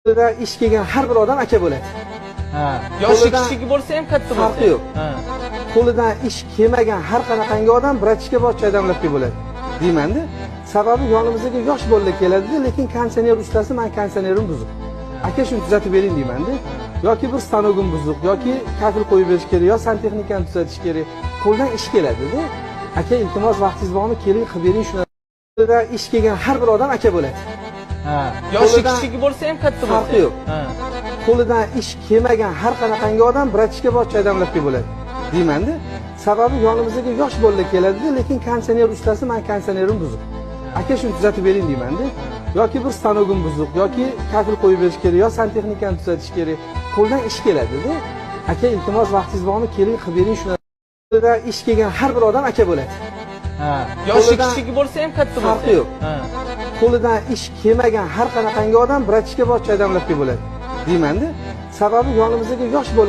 Qo'lida ish kelgan har bir odam aka bo'ladi. Ha. Yoshi Qo'lidan kichik bo'lsa ham katta bo'lsa. farqi yo'q. Ha. Qo'lidan ish kelmagan har qanaqangi odam bratishka boshqa odamlarga bo'ladi. Deymanda, sababi yonimizga yosh bolalar keladi, lekin konditsioner ustasi men konditsionerim buzuq. Aka shuni tuzatib bering deymanda, yoki bir stanogim buzuq, yoki kafil qo'yib berish kerak, yo santexnikani tuzatish kerak. Qo'ldan ish keladi-da. Aka iltimos vaqtingiz bormi? Keling qilib bering shuni. Qo'lida ish kelgan har bir odam aka bo'ladi. Ha. Yoshi Qo'lidan kichik bo'lsa ham katta bo'lsa. farqi yo'q. Ha. Qo'lidan ish kelmagan har qanaqangi odam bratishka boshqa odamlarga bo'ladi. Deymanda, sababi yonimizga yosh bolalar keladi, lekin konditsioner ustasi men konditsionerim buzuq. Aka shuni tuzatib bering deymanda, yoki bir stanogim buzuq, yoki kafil qo'yib berish kerak, yo santexnikani tuzatish kerak. Qo'ldan ish keladi-da. Aka iltimos vaqtingiz bormi? Keling qilib bering shuni. Qo'lida ish kelgan har bir odam aka bo'ladi. Ha. Yoshi Qo'lidan kichik bo'lsa ham katta bo'lsa. farqi yo'q. Ha. Qo'lidan ish kelmagan har qanaqangi odam bratishka boshqa odamlarga bo'ladi. Deymanda, sababi yonimizga yosh bolalar